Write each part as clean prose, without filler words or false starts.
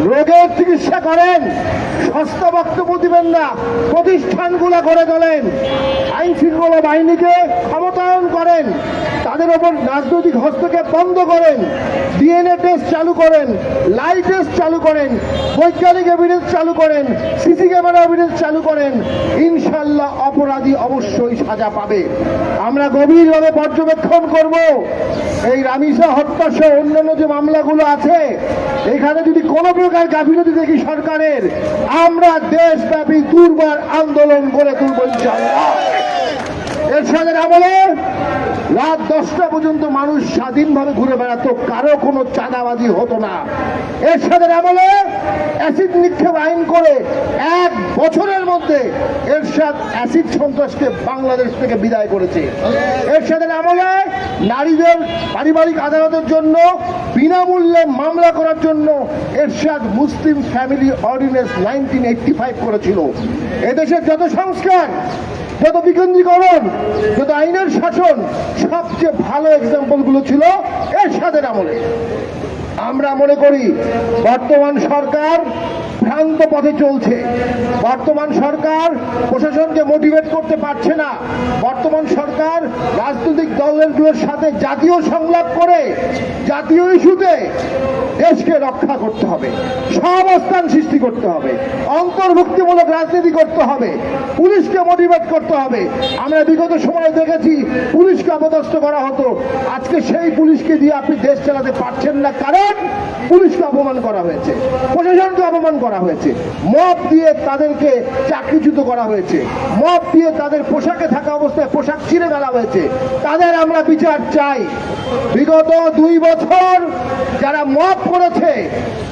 রোগের চিকিৎসা করেন, সস্তা বক্তব্য দিবেন না, প্রতিষ্ঠানগুলো গড়ে তোলেন, আইন শৃঙ্খলা বাহিনীকে ক্ষমতায়ন করেন, তাদের ওপর রাজনৈতিক হস্তক্ষেপ বন্ধ করেন, ডিএনএ টেস্ট চালু করেন, লাই টেস্ট চালু করেন, বৈজ্ঞানিক এভিডেন্স চালু করেন, সিসি ক্যামেরা এভিডেন্স চালু করেন, ইনশাল্লাহ অপরাধী অবশ্যই সাজা পাবে। আমরা গভীরভাবে পর্যবেক্ষণ করব এই রামিসা হত্যা সহ অন্যান্য যে মামলাগুলো আছে, এখানে যদি কোনো প্রকার গাফিলতি দেখি সরকারের, আমরা দেশব্যাপী দুর্বার আন্দোলন গড়ে তুলব ইনশাআল্লাহ। এরশাদের আমলে রাত 10টা পর্যন্ত মানুষ স্বাধীনভাবে ঘুরে বেড়াতো, কারো কোনো চাঁদাবাজি হতো না। এরশাদের আমলে অ্যাসিড নিক্ষেপ আইন করে 1 বছরের মধ্যে এরশাদ অ্যাসিড সন্ত্রাসকে বাংলাদেশ থেকে বিদায় করেছে। এরশাদের আমলে নারীদের পারিবারিক আদালতের জন্য বিনামূল্যে মামলা করার জন্য এরশাদ মুসলিম ফ্যামিলি অর্ডিন্যান্স 1985 করেছিল। এদেশের যত সংস্কার, যত বিকেন্দ্রীকরণ, যত আইনের শাসন, সবচেয়ে ভালো এক্সাম্পলগুলো ছিল এরশাদের আমলে। আমরা মনে করি বর্তমান সরকার ভ্রান্ত পথে চলছে। বর্তমান সরকার প্রশাসনকে মোটিভেট করতে পারছে না। বর্তমান সরকার রাজনৈতিক দলগুলোর সাথে জাতীয় সংলাপ করে জাতীয় ইস্যুতে দেশকে রক্ষা করতে হবে, সহাবস্থান সৃষ্টি করতে হবে, অন্তর্ভুক্তিমূলক রাজনীতি করতে হবে, পুলিশকে মোটিভেট করতে হবে। আমরা বিগত সময়ে দেখেছি পুলিশকে অপদস্থ করা হতো, আজকে সেই পুলিশকে দিয়ে আপনি দেশ চালাতে পারছেন না, কারণ পুলিশকে অপমান করা হয়েছে, প্রশাসনকে অপমান করা হয়েছে, মব দিয়ে তাদেরকে চাকরিচ্যুত করা হয়েছে, মব দিয়ে তাদের পোশাকে থাকা অবস্থায় পোশাক ছিঁড়ে ফেলা হয়েছে। তাদের আমরা বিচার চাই। বিগত 2 বছর যারা মব করেছে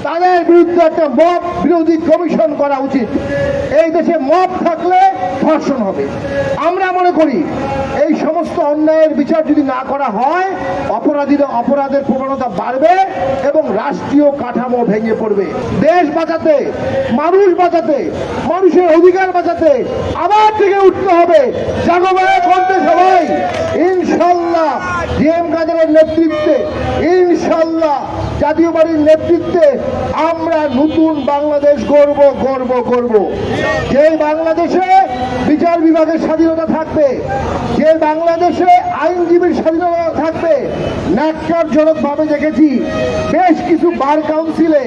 তাদের বিরুদ্ধে একটা মব বিরোধী কমিশন করা উচিত। এই দেশে মব থাকলে ধর্ষণ হবে। আমরা মনে করি এই সমস্ত অন্যায়ের বিচার যদি না করা হয়, অপরাধের প্রবণতা বাড়বে এবং রাষ্ট্রীয় কাঠামো ভেঙে পড়বে। দেশ বাঁচাতে, মানুষ বাঁচাতে, মানুষের অধিকার বাঁচাতে আবার থেকে উঠতে হবে। জাগবায় করতে সবাই ইনশাল্লাহ, জিএম কাদেরের নেতৃত্বে, ইনশাল্লাহ জাতীয় বাড়ির নেতৃত্বে আমরা নতুন বাংলাদেশ গড়ব। যে বাংলাদেশে বিচার বিভাগের স্বাধীনতা থাকবে, যে বাংলাদেশে আইনজীবীর স্বাধীনতা থাকবে। ন্যাক্কারজনকভাবে দেখেছি বেশ কিছু বার কাউন্সিলে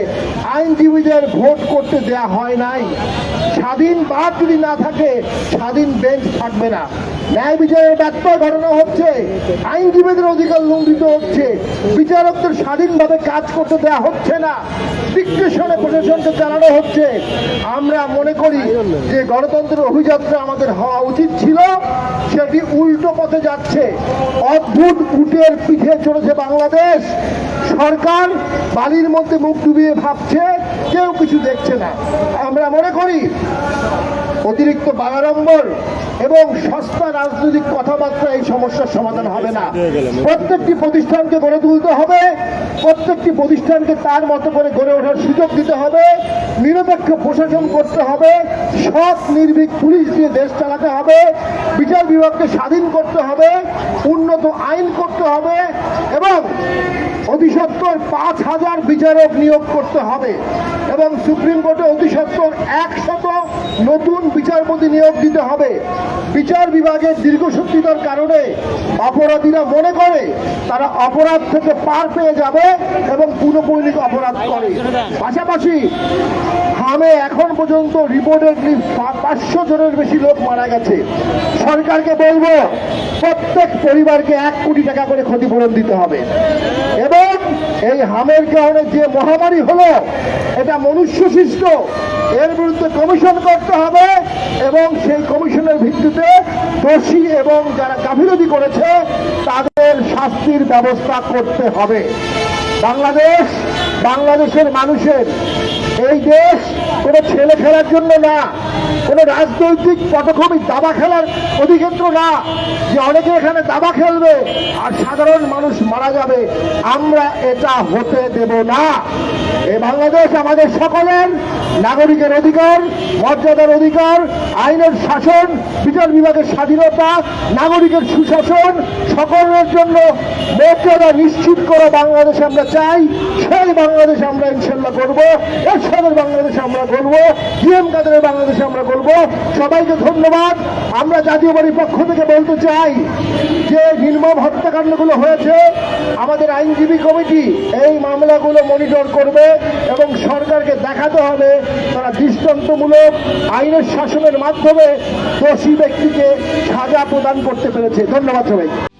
আইনজীবীদের ভোট করতে দেয়া হয় নাই। স্বাধীন বার যদি না থাকে, স্বাধীন বেঞ্চ থাকবে না। ন্যায় বিচারের ব্যত্যয় ঘটনা হচ্ছে, আইনজীবীদের অধিকার লঙ্ঘিত হচ্ছে, বিচারকদের স্বাধীনভাবে কাজ করতে দেওয়া হচ্ছে না, ডিক্টেশনে প্রশাসনকে চালানো হচ্ছে। আমরা মনে করি যে গণতন্ত্রের অভিযাত্রা আমাদের হওয়া উচিত ছিল, সেটি উল্টো পথে যাচ্ছে। অদ্ভুত উটের পিঠে চড়েছে বাংলাদেশ। সরকার বালির মধ্যে মুখ ডুবিয়ে ভাবছে, কেউ কিছু দেখছে না। আমরা মনে করি অতিরিক্ত বাগাড়ম্বর এবং সস্তা রাজনৈতিক কথাবার্তা এই সমস্যার সমাধান হবে না। প্রত্যেকটি প্রতিষ্ঠানকে গড়ে তুলতে হবে, প্রত্যেকটি প্রতিষ্ঠানকে তার মতো করে গড়ে ওঠার সুযোগ দিতে হবে, নিরপেক্ষ প্রশাসন করতে হবে, সৎ নির্ভীক পুলিশ দিয়ে দেশ চালাতে হবে, বিচার বিভাগকে স্বাধীন করতে হবে, উন্নত আইন করতে হবে এবং অতিসত্বর 5,000 বিচারক নিয়োগ করতে হবে এবং সুপ্রিম কোর্টে অতিসত্বর 100 নতুন বিচারপতি নিয়োগ দিতে হবে। বিচার বিভাগের দীর্ঘসূত্রিতার কারণে অপরাধীরা মনে করে তারা অপরাধ থেকে পার পেয়ে যাবে এবং পুনঃপরিণত অপরাধ করে। পাশাপাশি হামে এখন পর্যন্ত রিপোর্টেড 500 জনের বেশি লোক মারা গেছে। সরকারকে বলবো প্রত্যেক পরিবারকে 1 কোটি টাকা করে ক্ষতিপূরণ দিতে হবে এবং এই হামের কারণে যে মহামারী হলো এটা মনুষ্য সৃষ্ট, এর বিরুদ্ধে কমিশন করতে হবে এবং সেই কমিশনের ভিত্তিতে দোষী এবং যারা গাফিলতি করেছে তাদের শাস্তির ব্যবস্থা করতে হবে। বাংলাদেশের মানুষের এই দেশ কোনো ছেলে খেলার জন্য না, কোনো রাজনৈতিক পটভূমি দাবা খেলার অধিক্ষেত্র না যে অনেকে এখানে দাবা খেলবে আর সাধারণ মানুষ মারা যাবে। আমরা এটা হতে দেব না। এই বাংলাদেশ আমাদের সকলের নাগরিকের অধিকার, মর্যাদার অধিকার, আইনের শাসন, বিচার বিভাগের স্বাধীনতা, নাগরিকের সুশাসন, সকলের জন্য মর্যাদা নিশ্চিত করা বাংলাদেশ আমরা চাই। সেই বাংলাদেশ আমরা ইনশাল্লাহ করব, এরশাদের বাংলাদেশ আমরা করব, জিএম কাদেরের বাংলাদেশ আমরা করব। সবাইকে ধন্যবাদ। আমরা জাতীয় পার্টির পক্ষ থেকে বলতে চাই যে নির্মম হত্যাকাণ্ডগুলো হয়েছে, আমাদের আইনজীবী কমিটি এই মামলাগুলো মনিটর করবে এবং সরকারকে দেখাতে হবে তারা দৃষ্টান্তমূলক আইনের শাসনের মাধ্যমে দোষী ব্যক্তিকে সাজা প্রদান করতে পেরেছে। ধন্যবাদ সবাই।